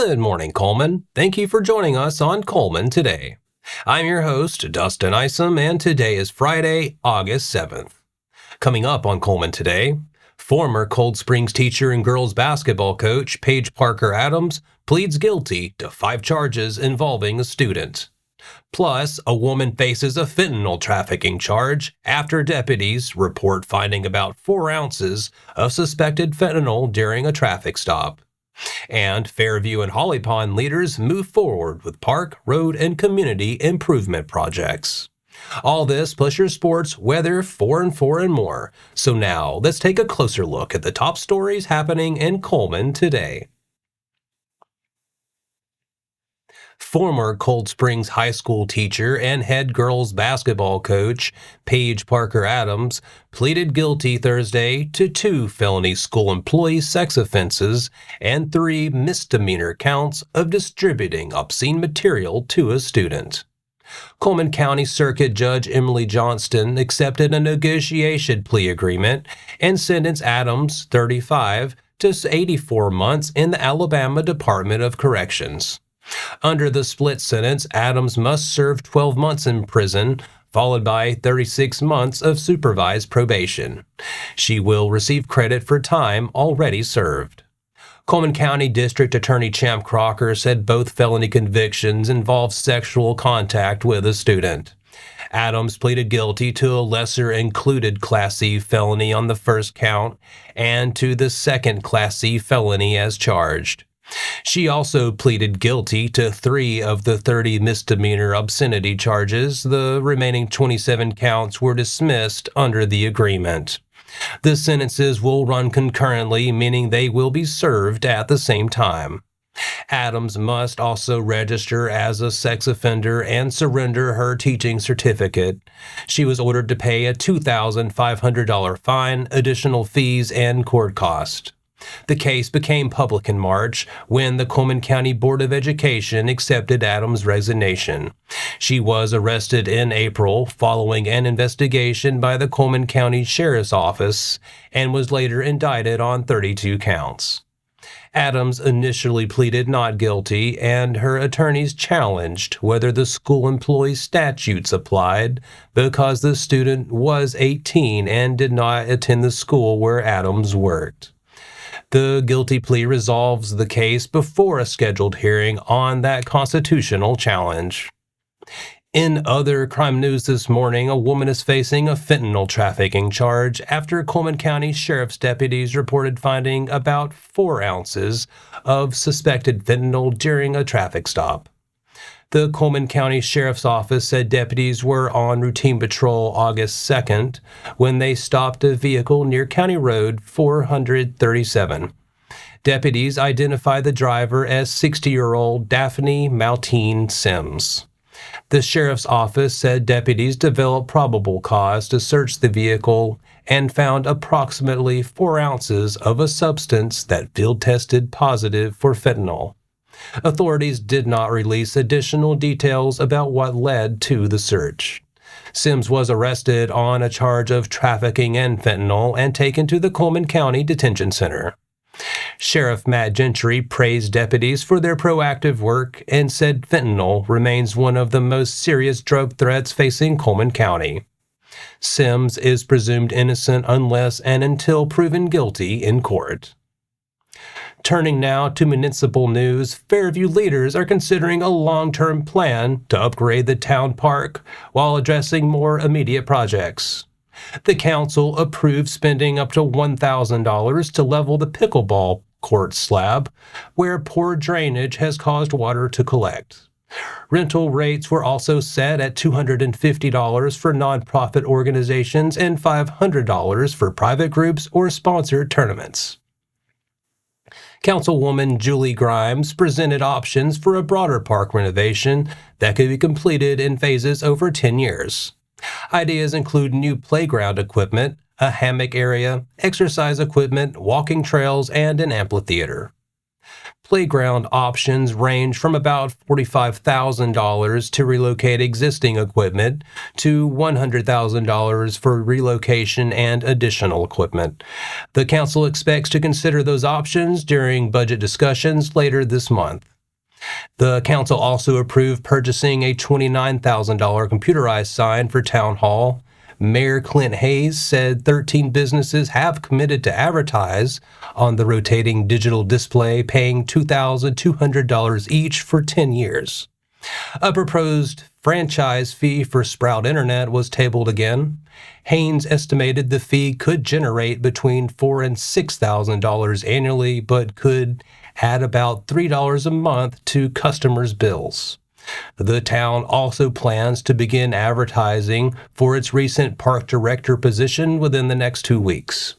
Good morning, Cullman. Thank you for joining us on Cullman Today. I'm your host, Dustin Isom, and today is Friday, August 7th. Coming up on Cullman Today, former Cold Springs teacher and girls basketball coach Paige Parker Adams pleads guilty to 5 charges involving a student. Plus, a woman faces a fentanyl trafficking charge after deputies report finding about 4 ounces of suspected fentanyl during a traffic stop. And Fairview and Holly Pond leaders move forward with park, road, and community improvement projects. All this plus your sports, weather, 4 and 4, and more. So now, let's take a closer look at the top stories happening in Cullman today. Former Cold Springs High School teacher and head girls basketball coach Paige Parker Adams pleaded guilty Thursday to 2 felony school employee sex offenses and 3 misdemeanor counts of distributing obscene material to a student. Cullman County Circuit Judge Emily Johnston accepted a negotiation plea agreement and sentenced Adams, 35, to 84 months in the Alabama Department of Corrections. Under the split sentence, Adams must serve 12 months in prison, followed by 36 months of supervised probation. She will receive credit for time already served. Cullman County District Attorney Champ Crocker said both felony convictions involved sexual contact with a student. Adams pleaded guilty to a lesser included Class C felony on the first count and to the second Class C felony as charged. She also pleaded guilty to 3 of the 30 misdemeanor obscenity charges. The remaining 27 counts were dismissed under the agreement. The sentences will run concurrently, meaning they will be served at the same time. Adams must also register as a sex offender and surrender her teaching certificate. She was ordered to pay a $2,500 fine, additional fees, and court costs. The case became public in March when the Cullman County Board of Education accepted Adams' resignation. She was arrested in April following an investigation by the Cullman County Sheriff's Office and was later indicted on 32 counts. Adams initially pleaded not guilty, and her attorneys challenged whether the school employee statutes applied because the student was 18 and did not attend the school where Adams worked. The guilty plea resolves the case before a scheduled hearing on that constitutional challenge. In other crime news this morning, a woman is facing a fentanyl trafficking charge after Cullman County Sheriff's deputies reported finding about 4 ounces of suspected fentanyl during a traffic stop. The Cullman County Sheriff's Office said deputies were on routine patrol August 2nd when they stopped a vehicle near County Road 437. Deputies identified the driver as 60-year-old Daphne Maltine Sims. The Sheriff's Office said deputies developed probable cause to search the vehicle and found approximately 4 ounces of a substance that field tested positive for fentanyl. Authorities did not release additional details about what led to the search. Sims was arrested on a charge of trafficking and fentanyl and taken to the Cullman County Detention Center. Sheriff Matt Gentry praised deputies for their proactive work and said fentanyl remains one of the most serious drug threats facing Cullman County. Sims is presumed innocent unless and until proven guilty in court. Turning now to municipal news, Fairview leaders are considering a long-term plan to upgrade the town park while addressing more immediate projects. The council approved spending up to $1,000 to level the pickleball court slab, where poor drainage has caused water to collect. Rental rates were also set at $250 for nonprofit organizations and $500 for private groups or sponsored tournaments. Councilwoman Julie Grimes presented options for a broader park renovation that could be completed in phases over 10 years. Ideas include new playground equipment, a hammock area, exercise equipment, walking trails, and an amphitheater. Playground options range from about $45,000 to relocate existing equipment to $100,000 for relocation and additional equipment. The council expects to consider those options during budget discussions later this month. The council also approved purchasing a $29,000 computerized sign for Town Hall. Mayor Clint Hayes said 13 businesses have committed to advertise on the rotating digital display, paying $2,200 each for 10 years. A proposed franchise fee for Sprout Internet was tabled again. Haynes estimated the fee could generate between $4,000 and $6,000 annually, but could add about $3 a month to customers' bills. The town also plans to begin advertising for its recent park director position within the next 2 weeks.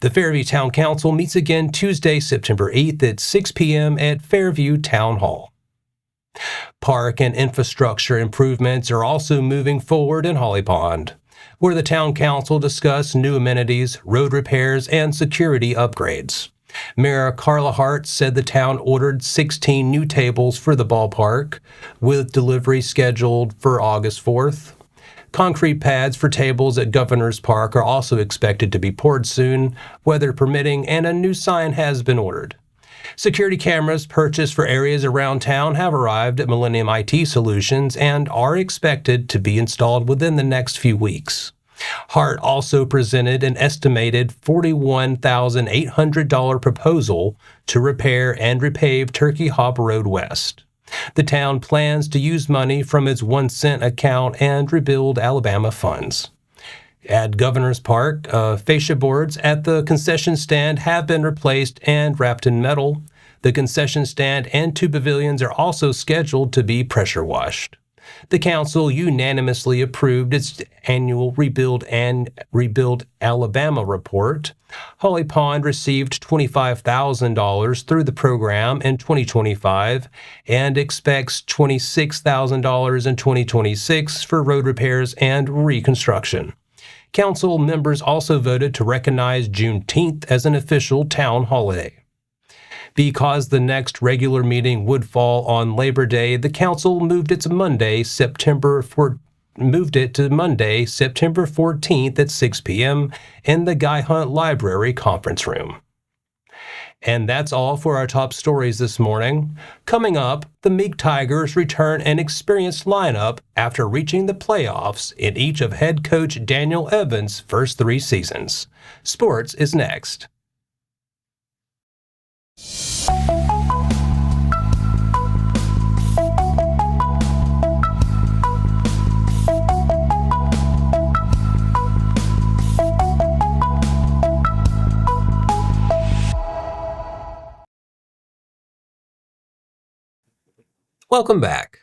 The Fairview Town Council meets again Tuesday, September 8th at 6 p.m. at Fairview Town Hall. Park and infrastructure improvements are also moving forward in Holly Pond, where the Town Council discussed new amenities, road repairs, and security upgrades. Mayor Carla Hart said the town ordered 16 new tables for the ballpark, with delivery scheduled for August 4th. Concrete pads for tables at Governor's Park are also expected to be poured soon, weather permitting, and a new sign has been ordered. Security cameras purchased for areas around town have arrived at Millennium IT Solutions and are expected to be installed within the next few weeks. Hart also presented an estimated $41,800 proposal to repair and repave Turkey Hop Road West. The town plans to use money from its 1 cent account and Rebuild Alabama funds. At Governor's Park, fascia boards at the concession stand have been replaced and wrapped in metal. The concession stand and 2 pavilions are also scheduled to be pressure washed. The council unanimously approved its annual Rebuild Alabama report. Holly Pond received $25,000 through the program in 2025 and expects $26,000 in 2026 for road repairs and reconstruction. Council members also voted to recognize Juneteenth as an official town holiday. Because the next regular meeting would fall on Labor Day, the council moved it to Monday, September 14th at 6 p.m. in the Guy Hunt Library conference room. And that's all for our top stories this morning. Coming up, the Meek Tigers return an experienced lineup after reaching the playoffs in each of head coach Daniel Evans' first 3 seasons. Sports is next. Welcome back.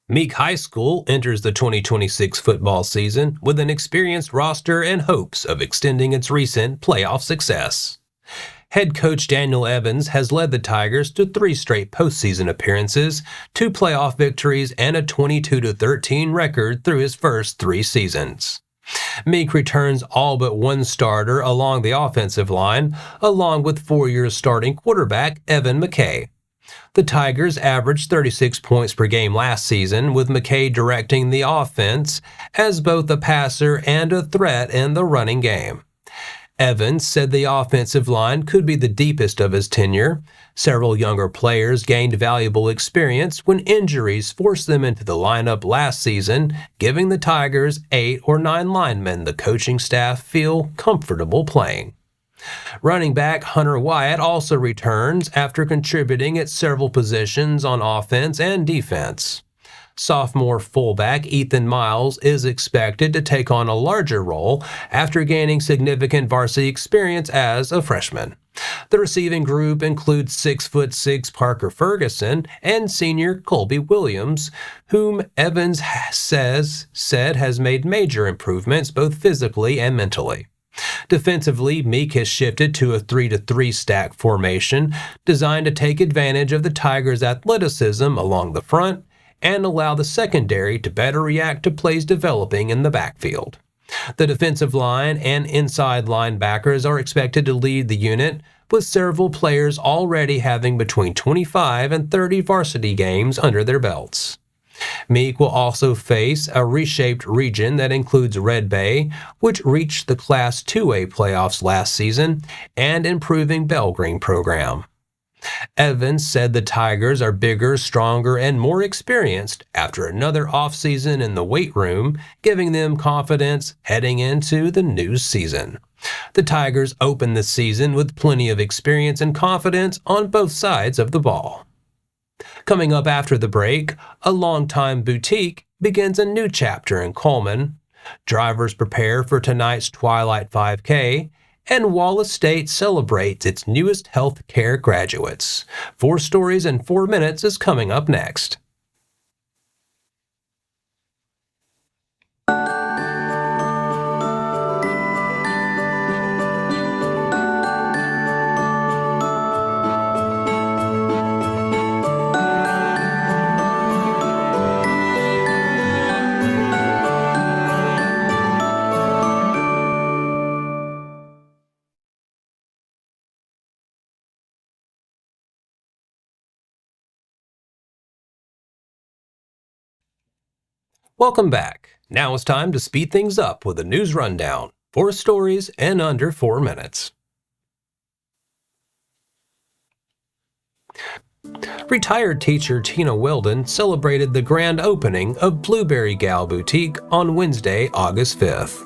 Meek High School enters the 2026 football season with an experienced roster and hopes of extending its recent playoff success. Head coach Daniel Evans has led the Tigers to 3 straight postseason appearances, 2 playoff victories, and a 22-13 record through his first 3 seasons. Meek returns all but 1 starter along the offensive line, along with 4-year starting quarterback Evan McKay. The Tigers averaged 36 points per game last season, with McKay directing the offense as both a passer and a threat in the running game. Evans said the offensive line could be the deepest of his tenure. Several younger players gained valuable experience when injuries forced them into the lineup last season, giving the Tigers 8 or 9 linemen the coaching staff feel comfortable playing. Running back Hunter Wyatt also returns after contributing at several positions on offense and defense. Sophomore fullback Ethan Miles is expected to take on a larger role after gaining significant varsity experience as a freshman. The receiving group includes 6'6" Parker Ferguson and senior Colby Williams, whom Evans said has made major improvements both physically and mentally. Defensively, Meek has shifted to a 3-3 stack formation designed to take advantage of the Tigers' athleticism along the front and allow the secondary to better react to plays developing in the backfield. The defensive line and inside linebackers are expected to lead the unit, with several players already having between 25 and 30 varsity games under their belts. Meek will also face a reshaped region that includes Red Bay, which reached the Class 2A playoffs last season, and improving Belgreen program. Evans said the Tigers are bigger, stronger, and more experienced after another offseason in the weight room, giving them confidence heading into the new season. The Tigers open the season with plenty of experience and confidence on both sides of the ball. Coming up after the break, a longtime boutique begins a new chapter in Cullman. Drivers prepare for tonight's Twilight 5K, and Wallace State celebrates its newest health care graduates. 4 Stories in 4 Minutes is coming up next. Welcome back. Now it's time to speed things up with a news rundown. 4 stories in under 4 minutes. Retired teacher Tina Weldon celebrated the grand opening of Blueberry Gal Boutique on Wednesday, August 5th.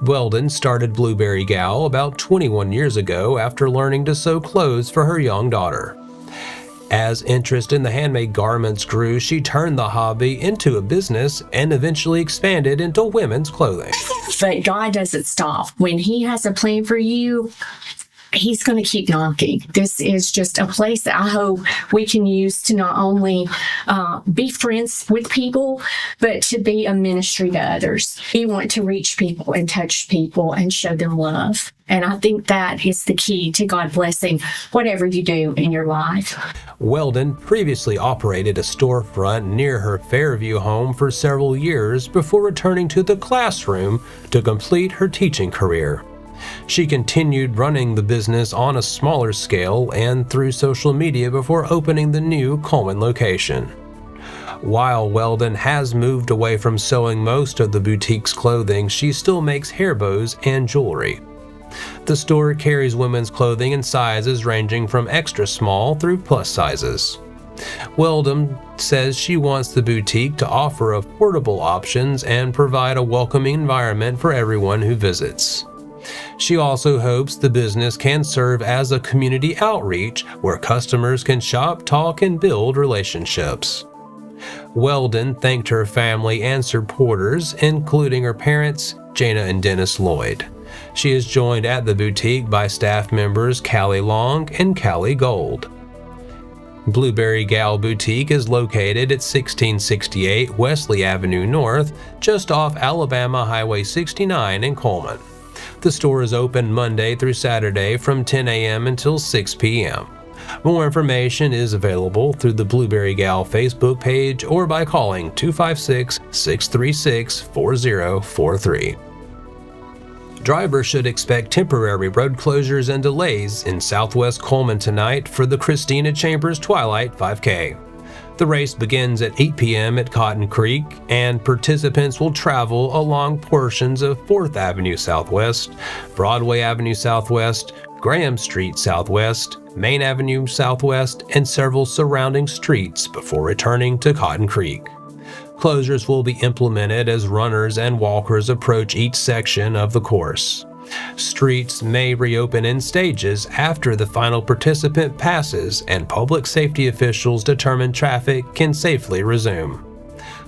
Weldon started Blueberry Gal about 21 years ago after learning to sew clothes for her young daughter. As interest in the handmade garments grew, she turned the hobby into a business and eventually expanded into women's clothing. But God doesn't stop. When He has a plan for you, He's going to keep knocking. This is just a place that I hope we can use to not only be friends with people, but to be a ministry to others. We want to reach people and touch people and show them love. And I think that is the key to God blessing whatever you do in your life. Weldon previously operated a storefront near her Fairview home for several years before returning to the classroom to complete her teaching career. She continued running the business on a smaller scale and through social media before opening the new Cullman location. While Weldon has moved away from sewing most of the boutique's clothing, she still makes hair bows and jewelry. The store carries women's clothing in sizes ranging from extra small through plus sizes. Weldon says she wants the boutique to offer affordable options and provide a welcoming environment for everyone who visits. She also hopes the business can serve as a community outreach where customers can shop, talk, and build relationships. Weldon thanked her family and supporters, including her parents, Jana and Dennis Lloyd. She is joined at the boutique by staff members Callie Long and Callie Gold. Blueberry Gal Boutique is located at 1668 Wesley Avenue North, just off Alabama Highway 69 in Cullman. The store is open Monday through Saturday from 10 a.m. until 6 p.m. More information is available through the Blueberry Gal Facebook page or by calling 256-636-4043. Drivers should expect temporary road closures and delays in southwest Cullman tonight for the Christina Chambers Twilight 5K. The race begins at 8 p.m. at Cotton Creek, and participants will travel along portions of 4th Avenue Southwest, Broadway Avenue Southwest, Graham Street Southwest, Main Avenue Southwest, and several surrounding streets before returning to Cotton Creek. Closures will be implemented as runners and walkers approach each section of the course. Streets may reopen in stages after the final participant passes and public safety officials determine traffic can safely resume.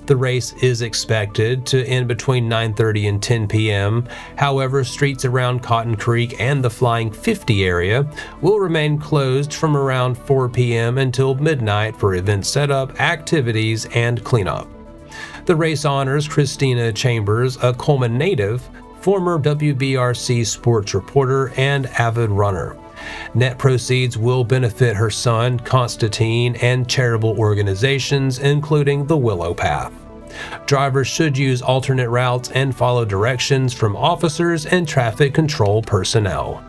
The race is expected to end between 9:30 and 10 p.m. However, streets around Cotton Creek and the Flying 50 area will remain closed from around 4 p.m. until midnight for event setup, activities, and cleanup. The race honors Christina Chambers, a Cullman native, former WBRC sports reporter and avid runner. Net proceeds will benefit her son, Constantine, and charitable organizations, including the Willow Path. Drivers should use alternate routes and follow directions from officers and traffic control personnel.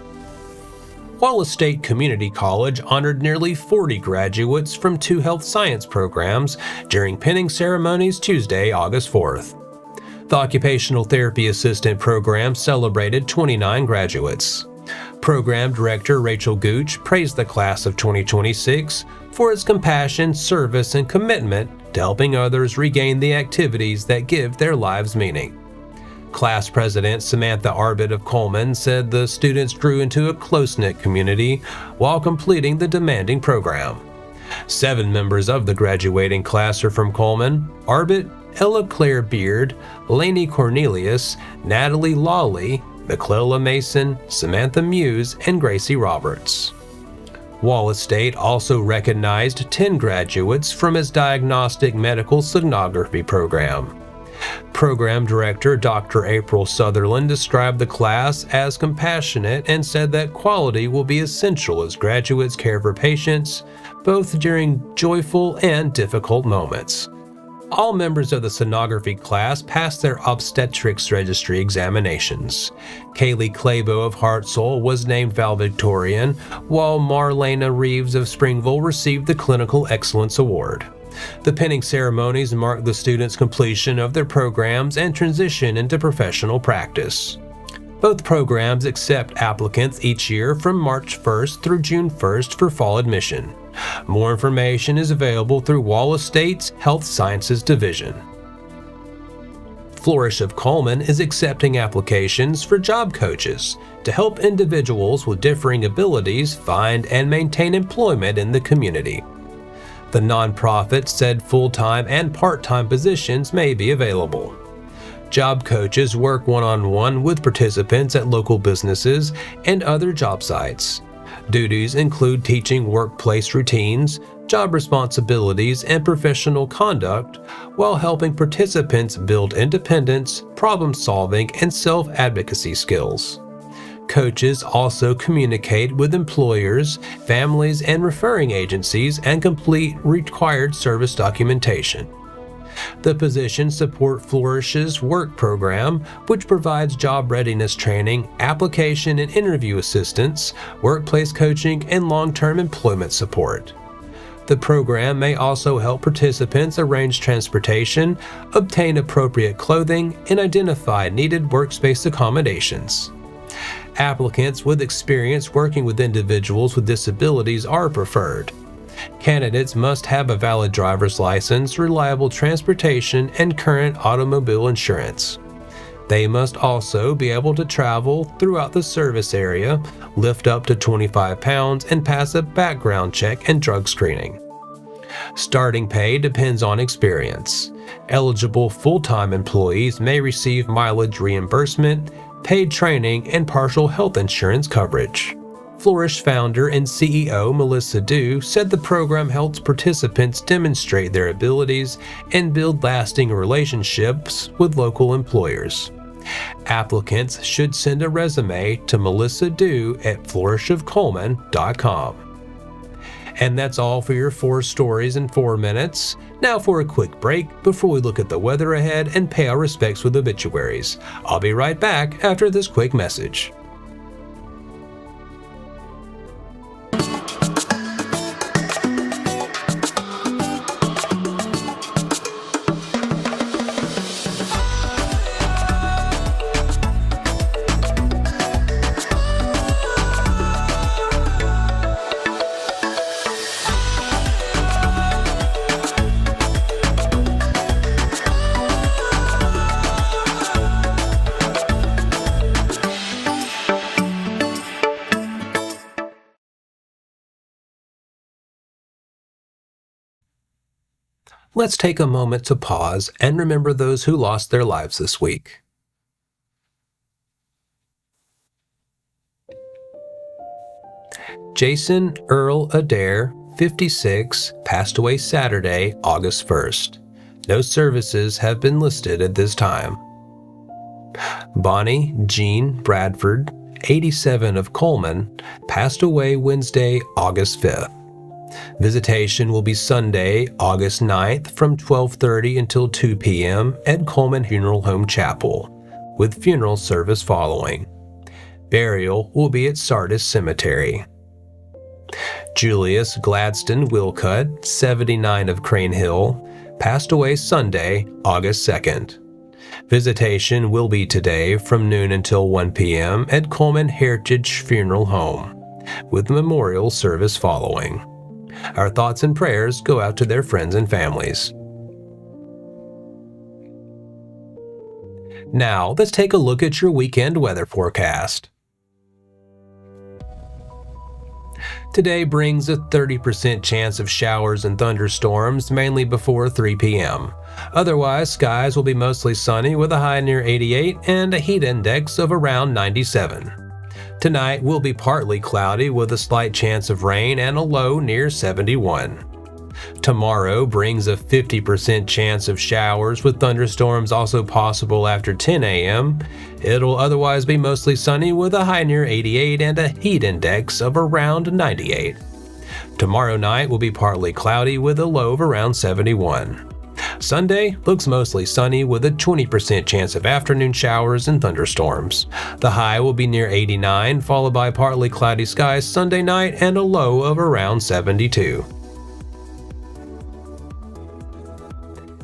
Wallace State Community College honored nearly 40 graduates from 2 health science programs during pinning ceremonies Tuesday, August 4th. The Occupational Therapy Assistant program celebrated 29 graduates. Program Director Rachel Gooch praised the class of 2026 for its compassion, service, and commitment to helping others regain the activities that give their lives meaning. Class President Samantha Arbit of Cullman said the students grew into a close-knit community while completing the demanding program. 7 members of the graduating class are from Cullman: Arbit, Ella Claire Beard, Lainey Cornelius, Natalie Lawley, McClella Mason, Samantha Muse, and Gracie Roberts. Wallace State also recognized 10 graduates from its Diagnostic Medical Sonography program. Program Director Dr. April Sutherland described the class as compassionate and said that quality will be essential as graduates care for patients, both during joyful and difficult moments. All members of the sonography class passed their obstetrics registry examinations. Kaylee Claybo of Hartselle was named valedictorian, while Marlena Reeves of Springville received the Clinical Excellence Award. The pinning ceremonies marked the students' completion of their programs and transition into professional practice. Both programs accept applicants each year from March 1st through June 1st for fall admission. More information is available through Wallace State's Health Sciences Division. Flourish of Cullman is accepting applications for job coaches to help individuals with differing abilities find and maintain employment in the community. The nonprofit said full-time and part-time positions may be available. Job coaches work one-on-one with participants at local businesses and other job sites. Duties include teaching workplace routines, job responsibilities, and professional conduct, while helping participants build independence, problem-solving, and self-advocacy skills. Coaches also communicate with employers, families, and referring agencies and complete required service documentation. The positions support Flourish's work program, which provides job readiness training, application and interview assistance, workplace coaching, and long-term employment support. The program may also help participants arrange transportation, obtain appropriate clothing, and identify needed workspace accommodations. Applicants with experience working with individuals with disabilities are preferred. Candidates must have a valid driver's license, reliable transportation, and current automobile insurance. They must also be able to travel throughout the service area, lift up to 25 pounds, and pass a background check and drug screening. Starting pay depends on experience. Eligible full-time employees may receive mileage reimbursement, paid training, and partial health insurance coverage. Flourish founder and CEO Melissa Dew said the program helps participants demonstrate their abilities and build lasting relationships with local employers. Applicants should send a resume to Melissa Dew at flourishofcullman.com. And that's all for your 4 stories in 4 minutes. Now for a quick break before we look at the weather ahead and pay our respects with obituaries. I'll be right back after this quick message. Let's take a moment to pause and remember those who lost their lives this week. Jason Earl Adair, 56, passed away Saturday, August 1st. No services have been listed at this time. Bonnie Jean Bradford, 87 of Cullman, passed away Wednesday, August 5th. Visitation will be Sunday, August 9th from 12:30 until 2 p.m. at Cullman Funeral Home Chapel, with funeral service following. Burial will be at Sardis Cemetery. Julius Gladstone Willcutt, 79 of Crane Hill, passed away Sunday, August 2nd. Visitation will be today from noon until 1 p.m. at Cullman Heritage Funeral Home, with memorial service following. Our thoughts and prayers go out to their friends and families. Now, let's take a look at your weekend weather forecast. Today brings a 30% chance of showers and thunderstorms, mainly before 3 p.m. Otherwise, skies will be mostly sunny with a high near 88 and a heat index of around 97. Tonight will be partly cloudy with a slight chance of rain and a low near 71. Tomorrow brings a 50% chance of showers with thunderstorms also possible after 10 a.m. It'll otherwise be mostly sunny with a high near 88 and a heat index of around 98. Tomorrow night will be partly cloudy with a low of around 71. Sunday looks mostly sunny with a 20% chance of afternoon showers and thunderstorms. The high will be near 89, followed by partly cloudy skies Sunday night and a low of around 72.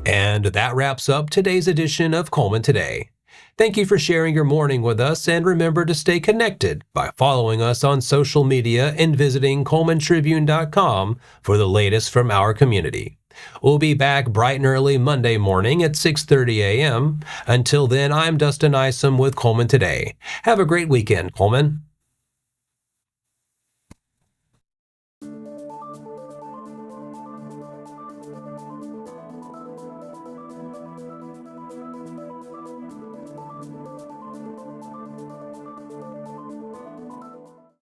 And that wraps up today's edition of Cullman Today. Thank you for sharing your morning with us, and remember to stay connected by following us on social media and visiting CullmanTribune.com for the latest from our community. We'll be back bright and early Monday morning at 6:30 a.m. Until then, I'm Dustin Isom with Cullman Today. Have a great weekend, Cullman.